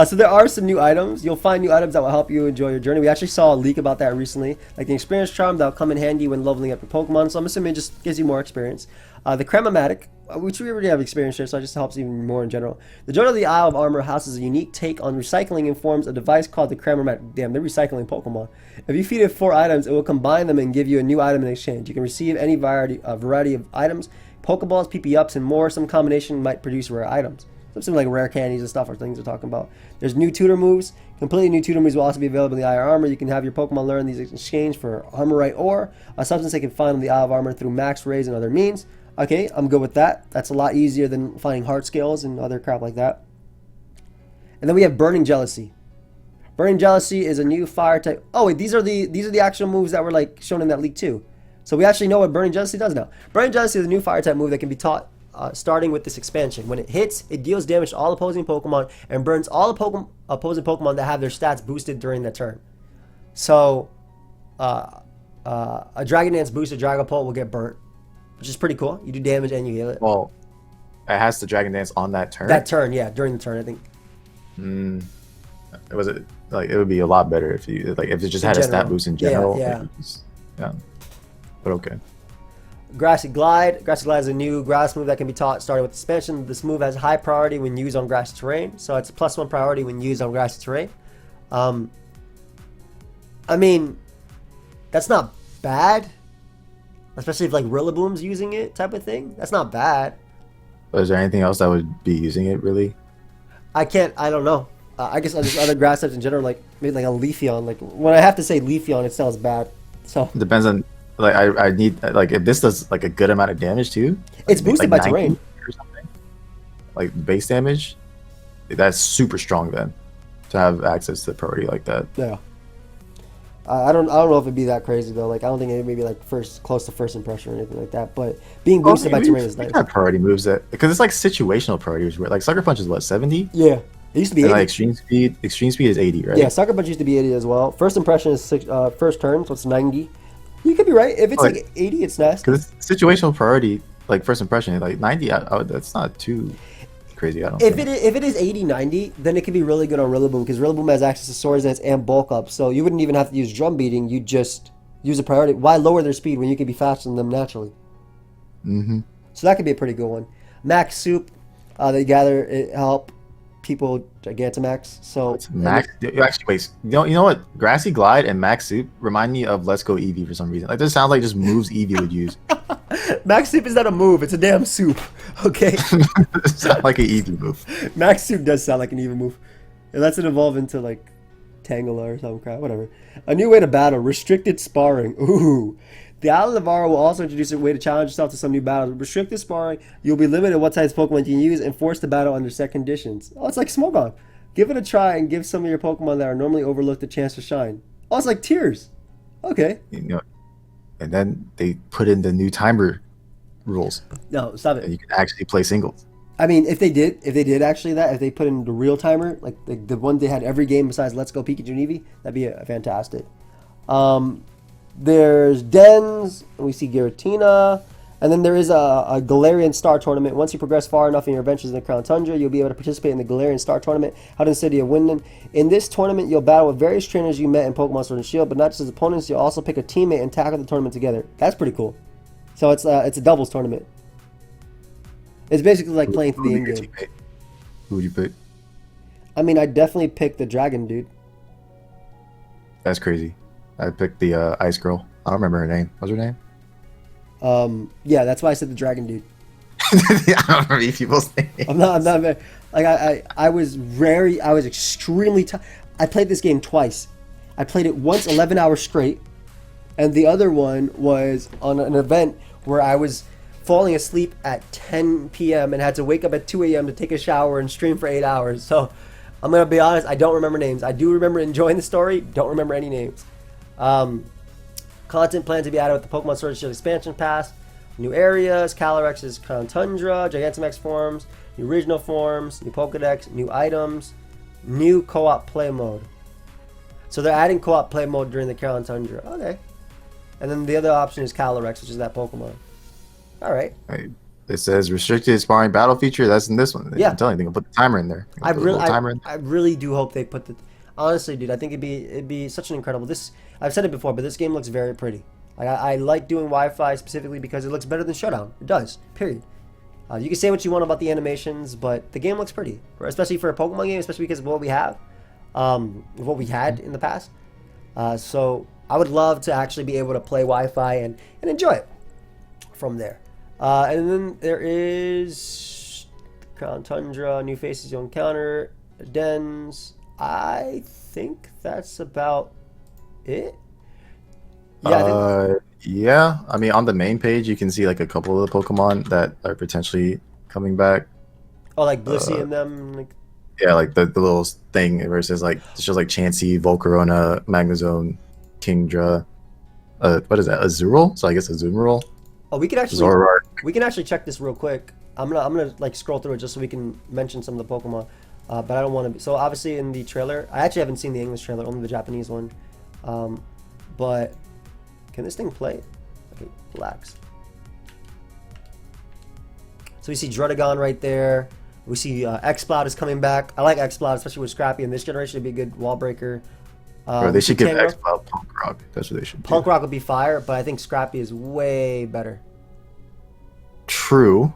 So there are some new items. You'll find new items that will help you enjoy your journey. We actually saw a leak about that recently, like the experience charm that will come in handy when leveling up your Pokemon. So I'm assuming it just gives you more experience. The Cram-O-Matic, which we already have experience here, so it just helps even more in general. The Journal of the Isle of Armor houses a unique take on recycling and forms a device called the Cram-O-Matic. Damn, they're recycling Pokemon. If you feed it 4 items, it will combine them and give you a new item in exchange. You can receive any variety of items, Pokeballs, PP-ups, and more. Some combination might produce rare items. Something like rare candies and stuff are things we're talking about. There's new tutor moves. Completely new tutor moves will also be available in the Eye of Armor. You can have your Pokemon learn these in exchange for Armorite ore, a substance they can find in the Eye of Armor through max rays and other means. Okay, I'm good with that. That's a lot easier than finding heart scales and other crap like that. And then we have Burning Jealousy. Burning Jealousy is a new fire type. Oh wait, these are the actual moves that were like shown in that leak too. So we actually know what Burning Jealousy does now. Burning Jealousy is a new fire type move that can be taught starting with this expansion. When it hits, it deals damage to all opposing Pokemon and burns all opposing Pokemon that have their stats boosted during the turn. So, a Dragon Dance boosted Dragapult will get burnt, which is pretty cool. You do damage and you heal it. Well, it has the Dragon Dance on that turn? That turn, yeah, during the turn, I think. Was it like it would be a lot better if you if it just had a stat boost in general? Yeah. Yeah. But okay. Grassy Glide. Grassy Glide is a new grass move that can be taught starting with expansion. This move has high priority when used on grassy terrain, so it's a +1 priority when used on grassy terrain. I mean, that's not bad, especially if like Rillaboom's using it type of thing. That's not bad. But is there anything else that would be using it really? I don't know. I guess just other grass types in general, like maybe like a Leafeon. Like when I have to say Leafeon, it sounds bad. So it depends on. Like I need like if this does like a good amount of damage too. It's boosted by terrain or something. Like base damage, that's super strong then, to have access to priority like that. Yeah. I don't know if it'd be that crazy though. Like I don't think it may be like close to first impression or anything like that. But being boosted by terrain is nice. Have priority moves that because it's like situational priorities. Like Sucker Punch is what 70. Yeah. It used to be 80. Like extreme speed is 80, right? Yeah, Sucker Punch used to be 80 as well. First impression is first turn, so it's 90. You could be right. If it's like 80, it's nice. Because it's situational priority, like first impression, like 90, that's not too crazy. I don't think. If it is 80, 90, then it could be really good on Rillaboom because Rillaboom has access to Swords Dance and Bulk Up. So you wouldn't even have to use Drum Beating. You just use a priority. Why lower their speed when you can be faster than them naturally? Mm-hmm. So that could be a pretty good one. Max Soup, they gather help people Gigantamax. So Max. Actually, wait. You know what? Grassy Glide and Max Soup remind me of Let's Go Eevee for some reason. Like this sounds like just moves Eevee would use. Max Soup is not a move. It's a damn soup. Okay. It sounds like an Eevee move. Max Soup does sound like an Eevee move. It lets it evolve into like Tangela or some crap. Whatever. A new way to battle. Restricted sparring. Ooh. The Island of Ara will also introduce a way to challenge yourself to some new battles. With restricted sparring, you'll be limited what types of Pokemon you can use and forced to battle under set conditions. Oh, it's like Smogon. Give it a try and give some of your Pokemon that are normally overlooked a chance to shine. Oh, it's like Tears. Okay. You know, and then they put in the new timer rules. No, stop it. And you can actually play singles. I mean, if they did actually that, if they put in the real timer, like the one they had every game besides Let's Go Pikachu and Eevee, that'd be fantastic. There's Dens, we see Giratina, and then there is a Galarian Star Tournament. Once you progress far enough in your adventures in the Crown Tundra, you'll be able to participate in the Galarian Star Tournament held in the city of Winden. In this tournament, you'll battle with various trainers you met in Pokemon Sword and Shield, but not just as opponents, you'll also pick a teammate and tackle the tournament together. That's pretty cool. So it's a doubles tournament. It's basically like playing through the in-game. Who would you pick? I mean, I'd definitely pick the Dragon dude. That's crazy. I picked the Ice Girl. I don't remember her name. What's her name? Yeah, that's why I said the Dragon dude. I don't remember these people's names. I'm not very, like I was extremely tired. I played this game twice. I played it once 11 hours straight, and the other one was on an event where I was falling asleep at 10 p.m. and had to wake up at 2 a.m. to take a shower and stream for 8 hours. So I'm gonna be honest, I don't remember names. I do remember enjoying the story. Don't remember any names. Content planned to be added with the Pokemon Sword and Shield expansion pass. New areas, Calyrex's Crown Tundra, Gigantamax forms, new regional forms, new Pokedex, new items, new co-op play mode. So they're adding co-op play mode during the Crown Tundra. Okay. And then the other option is Calyrex, which is that Pokemon. Alright. It says restricted sparring battle feature. That's in this one. They Yeah. didn't tell anything. I'll put the timer in there. I really, timer in I really do hope they put the. Honestly, dude, I think it'd be such an incredible. This I've said it before, but this game looks very pretty. I like doing Wi-Fi specifically because it looks better than Showdown. It does. Period. You can say what you want about the animations, but the game looks pretty, especially for a Pokemon game, especially because of what we have, what we had in the past. So I would love to actually be able to play Wi-Fi and enjoy it from there. And then there is Crown Tundra, new faces you'll encounter, dens. I think that's about it. Yeah, I mean, on the main page, you can see like a couple of the Pokemon that are potentially coming back. Oh, like Blissey and them. Like... Yeah, like the little thing where it says like it shows like Chansey, Volcarona, Magnezone, Kingdra. What is that? Azurill? So I guess Azumarill. Oh, we can actually Zoroark. check this real quick. I'm gonna like scroll through it just so we can mention some of the Pokemon. But I don't want to be. So obviously in the trailer, I actually haven't seen the English trailer, only the Japanese one. But can this thing play? Okay, relax. So we see Druddigon right there. We see X-Cloud is coming back. I like X-Cloud, especially with Scrappy. In this generation, it'd be a good wall breaker. Bro, they should give X-Cloud Punk Rock. That's what they should do. Punk Rock would be fire, but I think Scrappy is way better. True,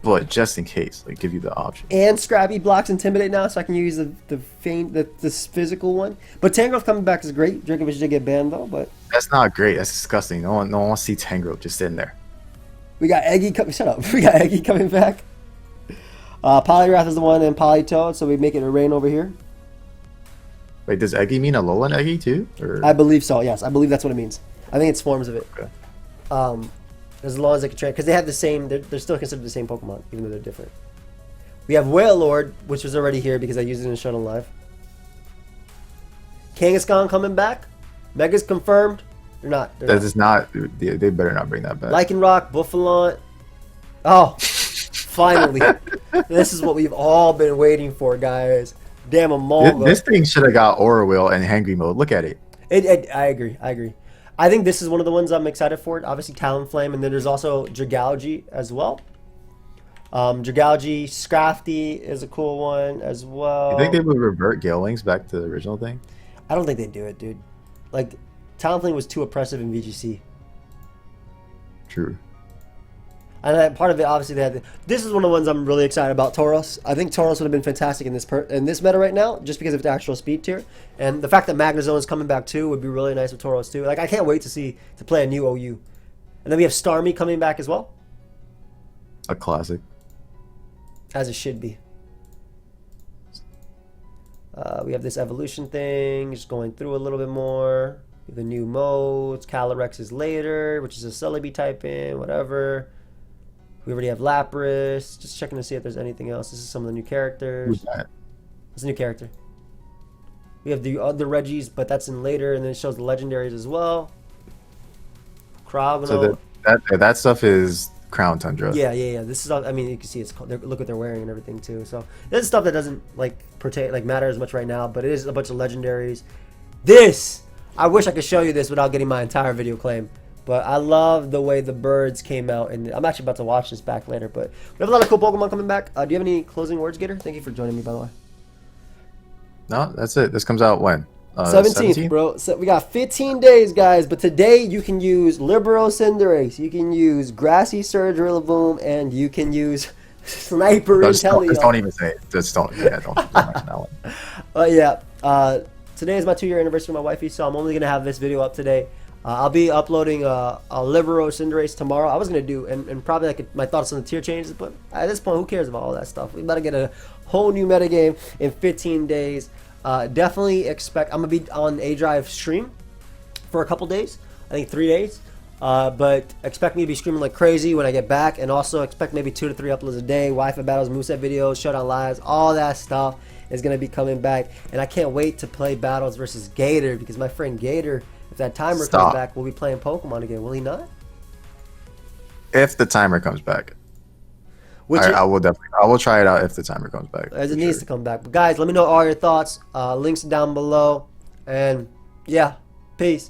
but just in case, like, give you the option. And Scrappy blocks Intimidate now, so I can use this physical one. But Tangrowth coming back is great. Djokovic did get banned though, but that's not great. That's disgusting. No one wants to see Tangrowth just sitting there. We got Eggy coming. Shut up. We got Eggy coming back. Poliwrath is the one, and Politoed, so we make it a rain over here. Wait, does Eggy mean Alolan Eggy too? Or? I believe so. Yes, I believe that's what it means. I think it's forms of it. Okay. As long as they can train, because they have the same. They're still considered the same Pokemon, even though they're different. We have Wailord, which was already here because I used it in Showdown Live. Kangaskhan coming back. Mega's confirmed. They're not. That is not. They better not bring that back. Lycanroc, Buffalon. Oh, finally! This is what we've all been waiting for, guys. Damn, Amalga. This thing should have got Aura Wheel and Hangry Mode. Look at it. I agree. I think this is one of the ones I'm excited for. Obviously, Talonflame, and then there's also Dragalge as well. Dragalge, Scrafty is a cool one as well. You think they would revert Gale Wings back to the original thing? I don't think they'd do it, dude. Like, Talonflame was too oppressive in VGC. True. And then part of it, obviously, they had. This is one of the ones I'm really excited about. Tauros. I think Tauros would have been fantastic in this meta right now, just because of the actual speed tier, and the fact that Magnezone is coming back too would be really nice with Tauros too. Like, I can't wait to play a new OU, and then we have Starmie coming back as well. A classic. As it should be. We have this evolution thing, just going through a little bit more. We have the new modes. Calyrex is later, which is a Celebi type in, whatever. We already have Lapras. Just checking to see if there's anything else. This is some of the new characters. Who's that? It's a new character. We have the other Reggies, but that's in later, and then it shows the legendaries as well. Cryogonal. So that stuff is Crown Tundra. Yeah. This is all, I mean, you can see look what they're wearing and everything too. So there's stuff that doesn't matter as much right now, but it is a bunch of legendaries. I wish I could show you this without getting my entire video claim. But I love the way the birds came out, and I'm actually about to watch this back later. But we have a lot of cool Pokemon coming back. Do you have any closing words, Gator? Thank you for joining me, by the way. No, that's it. This comes out when? 17th, bro. So we got 15 days, guys. But today you can use Libero Cinderace, you can use Grassy Surge Rillaboom, and you can use Sniper Inteleon. Just don't even say it. Just don't. Yeah, don't mention that one. Yeah. Today is my 2-year anniversary of my wifey, so I'm only gonna have this video up today. I'll be uploading a Libero Cinderace tomorrow. I was going to do, and probably like my thoughts on the tier changes, but at this point, who cares about all that stuff? We about to get a whole new metagame in 15 days. Definitely expect, I'm going to be on A Drive stream for a couple days. I think 3 days. But expect me to be streaming like crazy when I get back, and also expect maybe 2 to 3 uploads a day. Wi-Fi battles, Moveset videos, Showdown Lives, all that stuff is going to be coming back. And I can't wait to play battles versus Gator, because my friend Gator, if that timer comes back, we'll be playing Pokemon again. Will he not? If the timer comes back. I will try it out if the timer comes back. As it needs to come back. But guys, let me know all your thoughts. Links down below. And yeah, peace.